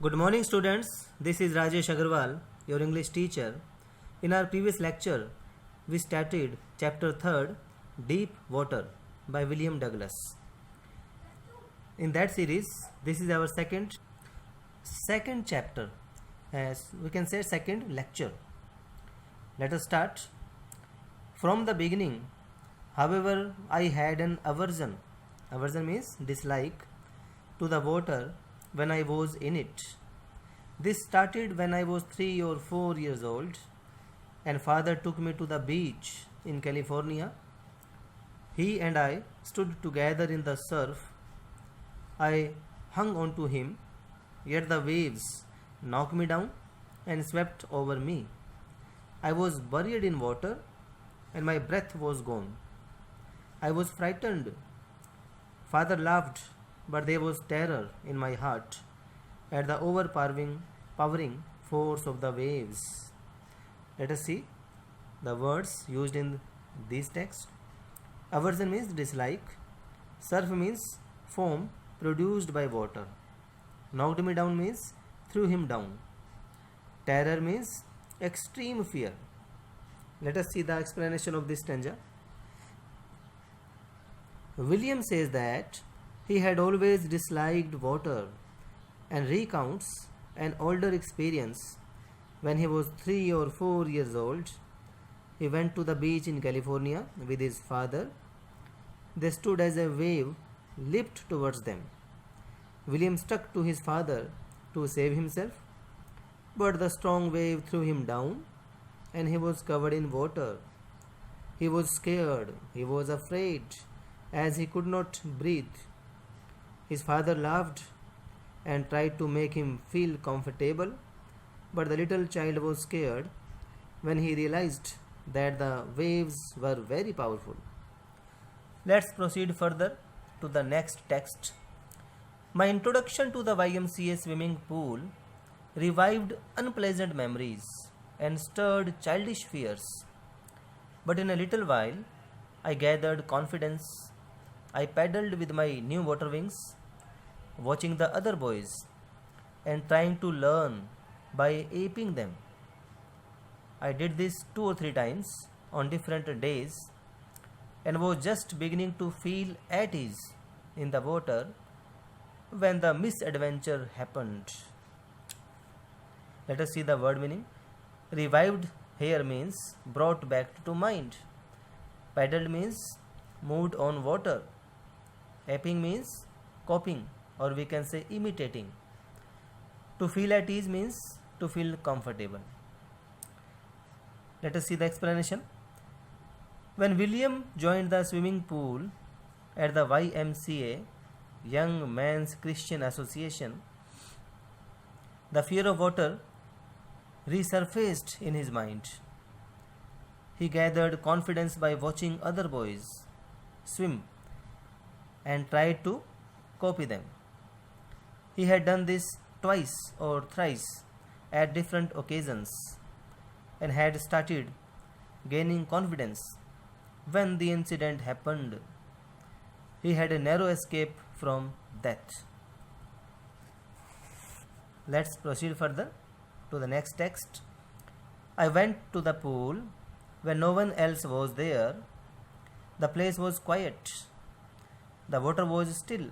Good morning, students. This is Rajesh Agarwal, your English teacher. In our previous lecture, we started chapter 3rd, Deep Water by William Douglas. In that series, this is our second chapter, as we can say second lecture. Let us start. From the beginning, however, I had an aversion. Aversion means dislike to the water when I was in it. This started when I was 3 or 4 years old, and father took me to the beach in California. He and I stood together in the surf. I hung on to him, yet the waves knocked me down and swept over me. I was buried in water, and my breath was gone. I was frightened. Father laughed, but there was terror in my heart at the overpowering force of the waves. Let us see the words used in this text. Aversion means dislike. Surf means foam produced by water. Knocked me down means threw him down. Terror means extreme fear. Let us see the explanation of this stanza. William says that he had always disliked water and recounts an older experience. When he was 3 or 4 years old, he went to the beach in California with his father. They stood as a wave leaped towards them. William stuck to his father to save himself, but the strong wave threw him down and he was covered in water. He was scared, he was afraid, as he could not breathe. His father laughed and tried to make him feel comfortable, but the little child was scared when he realized that the waves were very powerful. Let's proceed further to the next text. My introduction to the YMCA swimming pool revived unpleasant memories and stirred childish fears. But in a little while, I gathered confidence. I paddled with my new water wings, watching the other boys and trying to learn by aping them. I did this 2 or 3 times on different days and was just beginning to feel at ease in the water when the misadventure happened. Let us see the word meaning. Revived here means brought back to mind. Paddled means moved on water. Aping means copying, or we can say imitating. To feel at ease means to feel comfortable. Let us see the explanation. When William joined the swimming pool at the YMCA, Young Men's Christian Association, the fear of water resurfaced in his mind. He gathered confidence by watching other boys swim and tried to copy them. He had done this twice or thrice at different occasions and had started gaining confidence when the incident happened. He had a narrow escape from death. Let's proceed further to the next text. I went to the pool when no one else was there. The place was quiet. The water was still,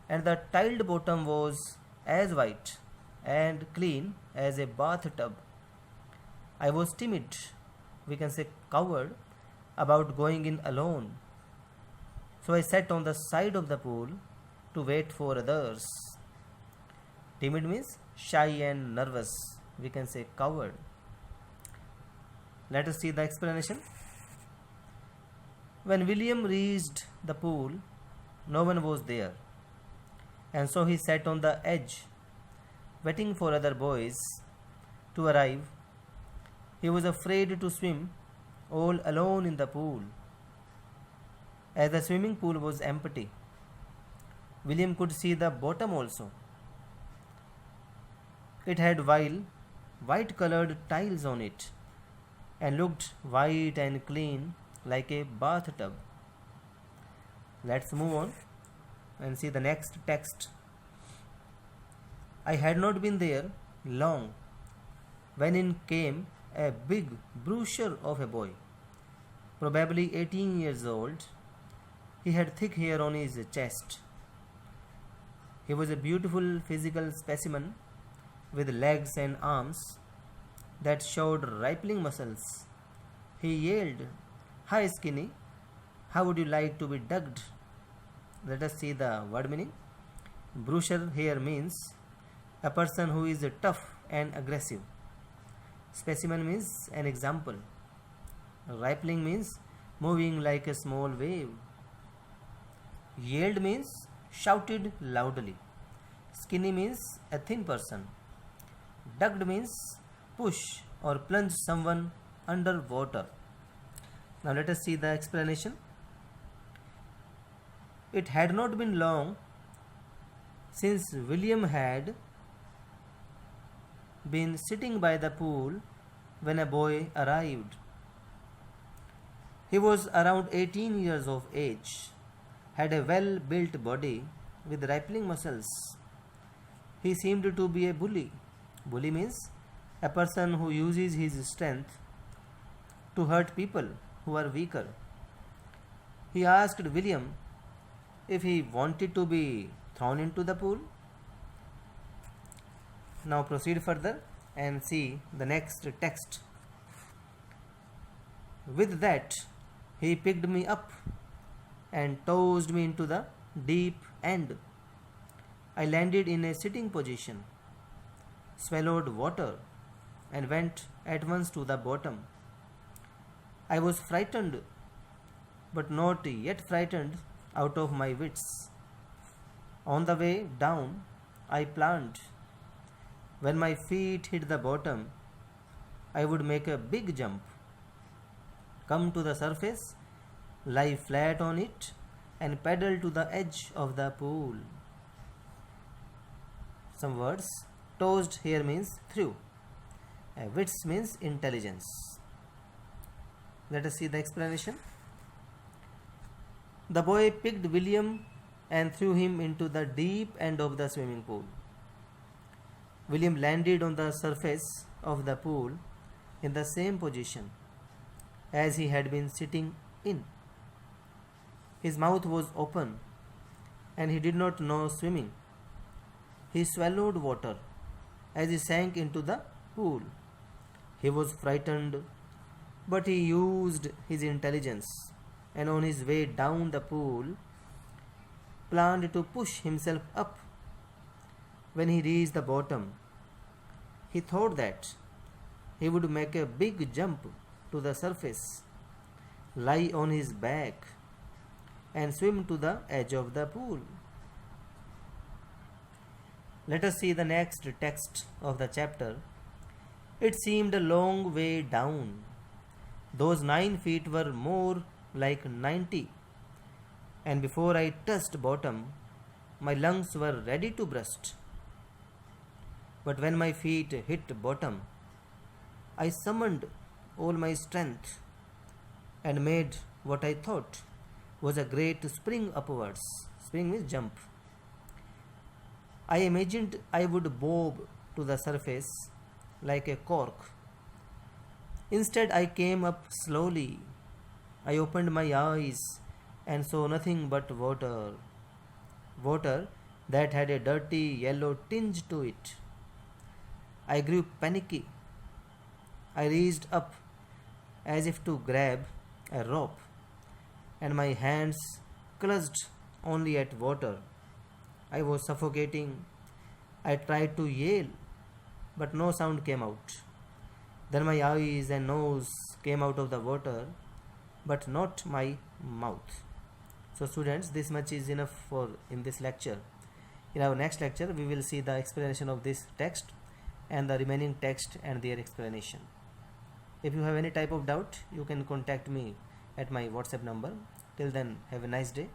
and the tiled bottom was as white and clean as a bathtub. I was timid, we can say coward, about going in alone. So I sat on the side of the pool to wait for others. Timid means shy and nervous, we can say coward. Let us see the explanation. When William reached the pool, no one was there, and so he sat on the edge, waiting for other boys to arrive. He was afraid to swim all alone in the pool, as the swimming pool was empty. William could see the bottom also. It had white colored tiles on it and looked white and clean like a bathtub. Let's move on and see the next text. I had not been there long when in came a big brochure of a boy, probably 18 years old. He had thick hair on his chest. He was a beautiful physical specimen with legs and arms that showed rippling muscles. He yelled, "Hi, Skinny, how would you like to be dugged?" Let us see the word meaning. Brusher here means a person who is tough and aggressive. Specimen means an example. Rippling means moving like a small wave. Yelled means shouted loudly. Skinny means a thin person. Ducked means push or plunge someone under water. Now let us see the explanation. It had not been long since William had been sitting by the pool when a boy arrived. He was around 18 years of age, had a well built body with rippling muscles. He seemed to be a bully. Bully means a person who uses his strength to hurt people who are weaker. He asked William if he wanted to be thrown into the pool. Now proceed further and see the next text. With that, he picked me up and tossed me into the deep end. I landed in a sitting position, swallowed water, and went at once to the bottom. I was frightened, but not yet frightened out of my wits. On the way down, I planned. When my feet hit the bottom, I would make a big jump, come to the surface, lie flat on it, and paddle to the edge of the pool. Some words. Tossed here means through. Wits means intelligence. Let us see the explanation. The boy picked William and threw him into the deep end of the swimming pool. William landed on the surface of the pool in the same position as he had been sitting in. His mouth was open and he did not know swimming. He swallowed water as he sank into the pool. He was frightened, but he used his intelligence and on his way down the pool planned to push himself up. When he reached the bottom, he thought that he would make a big jump to the surface, lie on his back, and swim to the edge of the pool. Let us see the next text of the chapter. It seemed a long way down. Those 9 feet were more like 90, and before I touched bottom, my lungs were ready to burst. But when my feet hit bottom, I summoned all my strength and made what I thought was a great spring upwards. Spring means jump. I imagined I would bob to the surface like a cork. Instead, I came up slowly. I opened my eyes and saw nothing but water. Water that had a dirty yellow tinge to it. I grew panicky. I reached up as if to grab a rope, and my hands clutched only at water. I was suffocating. I tried to yell, but no sound came out. Then my eyes and nose came out of the water, but not my mouth. So students, this much is enough for in this lecture. In our next lecture, we will see the explanation of this text and the remaining text and their explanation. If you have any type of doubt, you can contact me at my WhatsApp number. Till then, have a nice day.